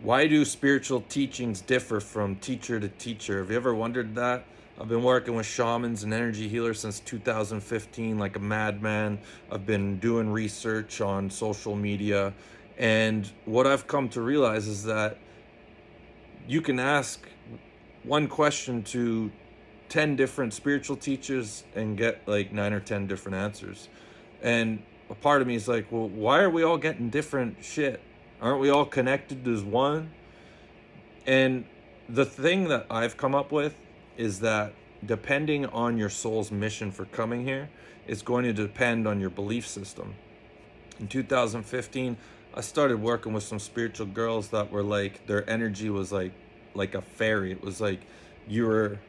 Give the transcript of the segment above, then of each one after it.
Why do spiritual teachings differ from teacher to teacher? Have you ever wondered that? I've been working with shamans and energy healers since 2015, like a madman. I've been doing research on social media. And what I've come to realize is that you can ask one question to 10 different spiritual teachers and get like 9 or 10 different answers. And a part of me is like, well, why are we all getting different shit? Aren't we all connected as one? And the thing that I've come up with is that depending on your soul's mission for coming here, it's going to depend on your belief system. In 2015, I started working with some spiritual girls that were like, their energy was like a fairy. It was like you were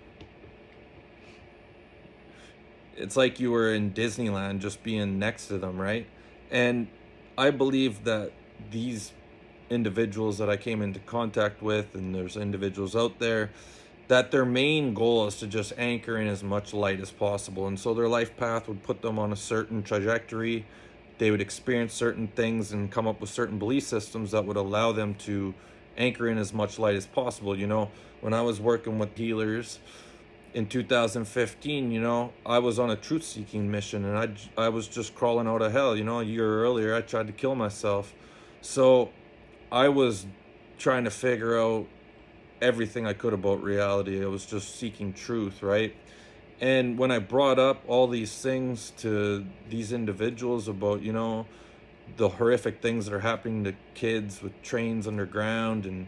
it's like you were in Disneyland just being next to them, right? And I believe that these individuals that I came into contact with, and there's individuals out there, that their main goal is to just anchor in as much light as possible. And so their life path would put them on a certain trajectory. They would experience certain things and come up with certain belief systems that would allow them to anchor in as much light as possible. You know, when I was working with healers in 2015, you know, I was on a truth seeking mission, and I was just crawling out of hell. You know, a year earlier, I tried to kill myself. So I was trying to figure out everything I could about reality. I was just seeking truth, right? And when I brought up all these things to these individuals about, you know, the horrific things that are happening to kids with trains underground and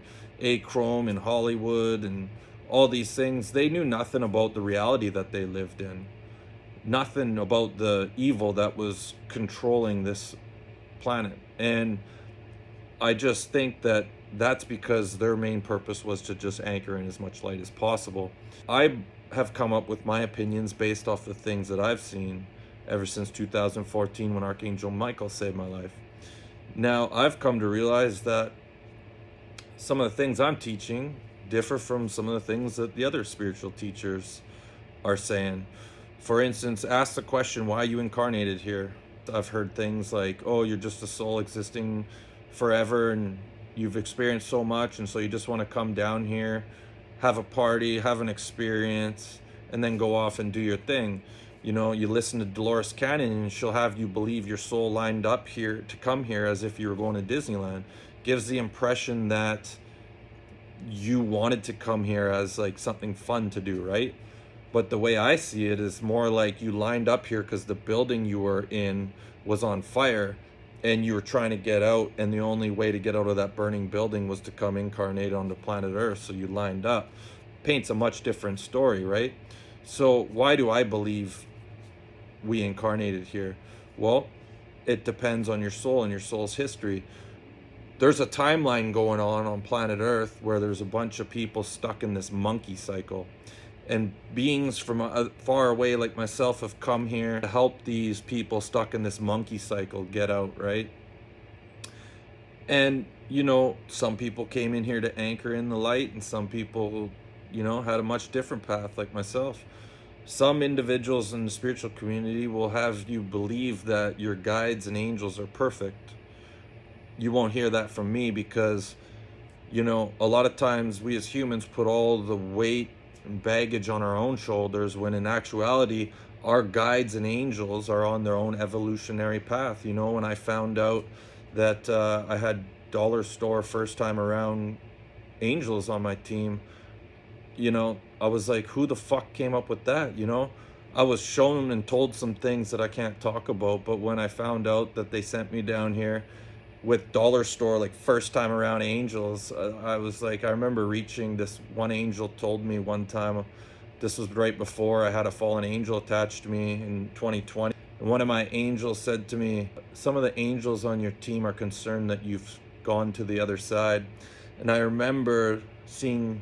Chrome in Hollywood and all these things, they knew nothing about the reality that they lived in. Nothing about the evil that was controlling this planet. And I just think that that's because their main purpose was to just anchor in as much light as possible. I have come up with my opinions based off the things that I've seen ever since 2014 when Archangel Michael saved my life. Now, I've come to realize that some of the things I'm teaching differ from some of the things that the other spiritual teachers are saying. For instance, ask the question, why you incarnated here? I've heard things like, oh, you're just a soul existing forever and you've experienced so much, and so you just want to come down here, have a party, have an experience, and then go off and do your thing. You know, you listen to Dolores Cannon and she'll have you believe your soul lined up here to come here as if you were going to Disneyland. Gives the impression that you wanted to come here as like something fun to do, right? But the way I see it is more like you lined up here because the building you were in was on fire and you were trying to get out, and the only way to get out of that burning building was to come incarnate onto planet Earth. So you lined up. Paints a much different story, right? So why do I believe we incarnated here? Well, it depends on your soul and your soul's history. There's a timeline going on planet Earth where there's a bunch of people stuck in this monkey cycle. And beings from far away like myself have come here to help these people stuck in this monkey cycle get out, right? And, you know, some people came in here to anchor in the light, and some people, you know, had a much different path like myself. Some individuals in the spiritual community will have you believe that your guides and angels are perfect. You won't hear that from me because, you know, a lot of times we as humans put all the weight and baggage on our own shoulders when in actuality our guides and angels are on their own evolutionary path. You know, when I found out that I had dollar store first time around angels on my team, you know, I was like, who the fuck came up with that? You know, I was shown and told some things that I can't talk about, but when I found out that they sent me down here with dollar store like first time around angels, I was like, I remember reaching this one angel told me one time, this was right before I had a fallen angel attached to me in 2020, and one of my angels said to me, some of the angels on your team are concerned that you've gone to the other side. And I remember seeing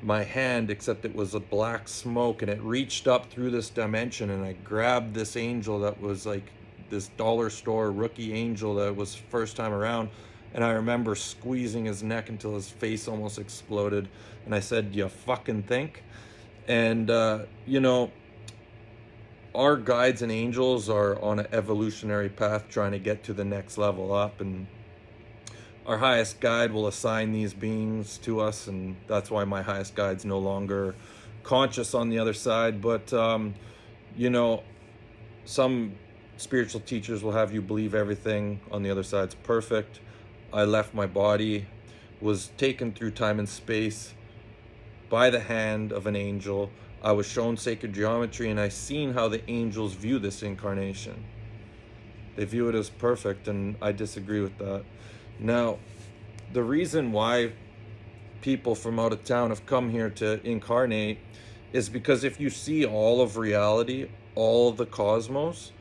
my hand, except it was a black smoke, and it reached up through this dimension, and I grabbed this angel that was like this dollar store rookie angel that was first time around, and I remember squeezing his neck until his face almost exploded, and I said, you fucking think? And you know, our guides and angels are on an evolutionary path trying to get to the next level up, and our highest guide will assign these beings to us, and that's why my highest guide's no longer conscious on the other side. But you know, some spiritual teachers will have you believe everything on the other side's perfect. I left my body, was taken through time and space by the hand of an angel. I was shown sacred geometry, and I seen how the angels view this incarnation. They view it as perfect, and I disagree with that. Now, the reason why people from out of town have come here to incarnate is because if you see all of reality, all of the cosmos,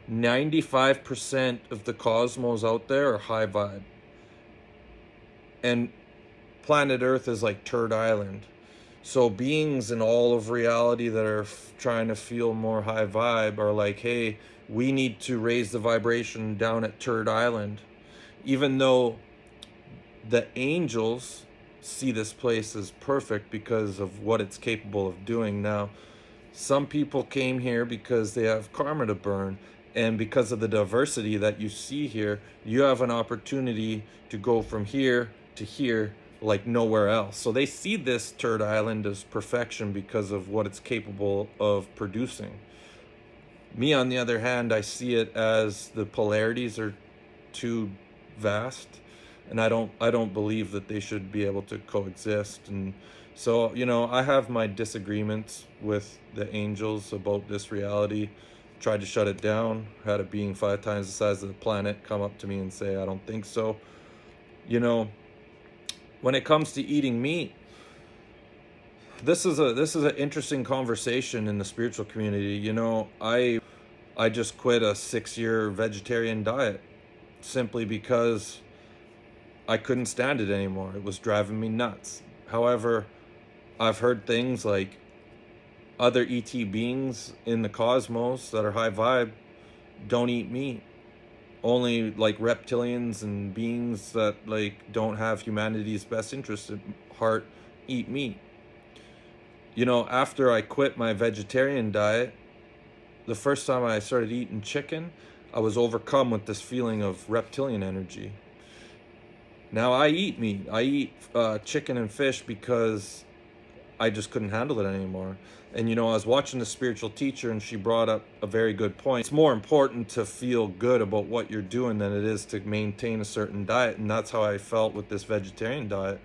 95% of the cosmos out there are high vibe. And planet Earth is like Turd Island. So beings in all of reality that are trying to feel more high vibe are like, hey, we need to raise the vibration down at Turd Island. Even though the angels see this place as perfect because of what it's capable of doing. Now, some people came here because they have karma to burn, and because of the diversity that you see here, you have an opportunity to go from here to here like nowhere else. So they see this Turd Island as perfection because of what it's capable of producing. Me, on the other hand, I see it as the polarities are too vast, and I don't believe that they should be able to coexist. And so, you know, I have my disagreements with the angels about this reality. Tried to shut it down. Had a being 5 times the size of the planet come up to me and say, I don't think so. You know, when it comes to eating meat, this is an interesting conversation in the spiritual community. You know, I just quit a 6-year vegetarian diet simply because I couldn't stand it anymore. It was driving me nuts. However, I've heard things like other ET beings in the cosmos that are high vibe don't eat meat. Only like reptilians and beings that like don't have humanity's best interest at heart eat meat. You know, after I quit my vegetarian diet, the first time I started eating chicken, I was overcome with this feeling of reptilian energy. Now I eat meat. I eat chicken and fish because I just couldn't handle it anymore. And you know, I was watching the spiritual teacher, and she brought up a very good point. It's more important to feel good about what you're doing than it is to maintain a certain diet. And that's how I felt with this vegetarian diet.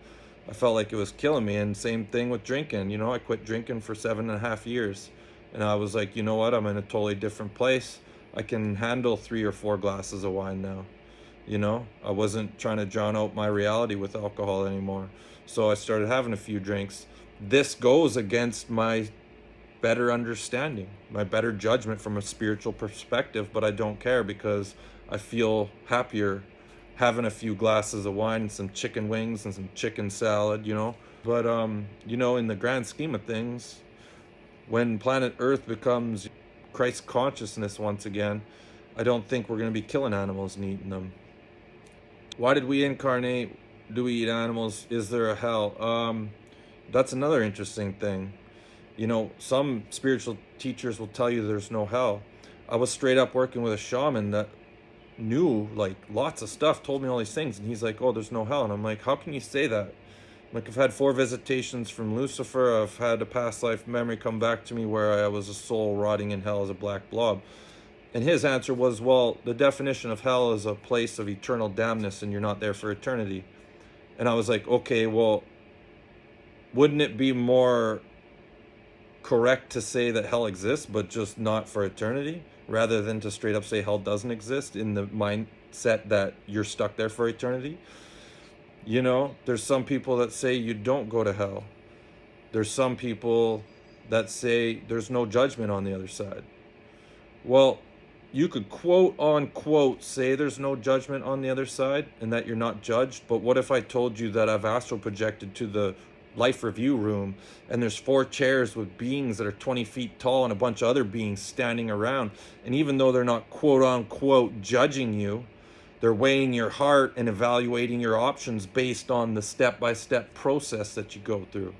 I felt like it was killing me. And same thing with drinking. You know, I quit drinking for 7.5 years. And I was like, you know what? I'm in a totally different place. I can handle 3 or 4 glasses of wine now. You know, I wasn't trying to drown out my reality with alcohol anymore. So I started having a few drinks. This goes against my better understanding, my better judgment from a spiritual perspective, but I don't care because I feel happier having a few glasses of wine and some chicken wings and some chicken salad, you know. But you know, in the grand scheme of things, when planet Earth becomes Christ consciousness once again, I don't think we're going to be killing animals and eating them. Why did we incarnate? Do we eat animals? Is there a hell? That's another interesting thing. You know, some spiritual teachers will tell you there's no hell. I was straight up working with a shaman that knew like lots of stuff, told me all these things, and he's like, oh, there's no hell. And I'm like, how can you say that? Like, I've had 4 visitations from Lucifer. I've had a past life memory come back to me where I was a soul rotting in hell as a black blob. And his answer was, well, the definition of hell is a place of eternal damnness, and you're not there for eternity. And I was like, okay, well, wouldn't it be more correct to say that hell exists, but just not for eternity, rather than to straight up say hell doesn't exist in the mindset that you're stuck there for eternity? You know, there's some people that say you don't go to hell. There's some people that say there's no judgment on the other side. Well, you could quote unquote say there's no judgment on the other side and that you're not judged, but what if I told you that I've astral projected to the life review room and there's 4 chairs with beings that are 20 feet tall and a bunch of other beings standing around, and even though they're not quote unquote judging you, they're weighing your heart and evaluating your options based on the step-by-step process that you go through.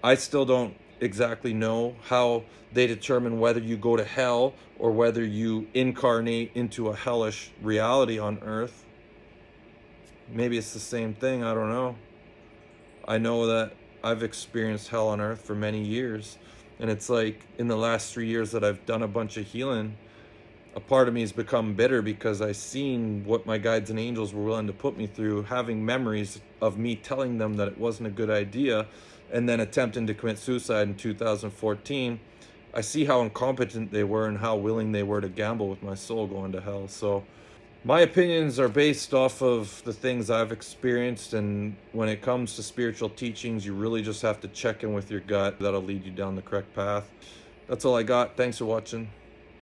I still don't exactly know how they determine whether you go to hell or whether you incarnate into a hellish reality on Earth. maybe it's the same thing. I don't know. I know that I've experienced hell on earth for many years. And it's like in the last 3 years that I've done a bunch of healing, a part of me has become bitter because I seen what my guides and angels were willing to put me through, having memories of me telling them that it wasn't a good idea, and then attempting to commit suicide in 2014. I see how incompetent they were and how willing they were to gamble with my soul going to hell. So my opinions are based off of the things I've experienced, and when it comes to spiritual teachings, you really just have to check in with your gut. That'll lead you down the correct path. That's all I got. Thanks for watching.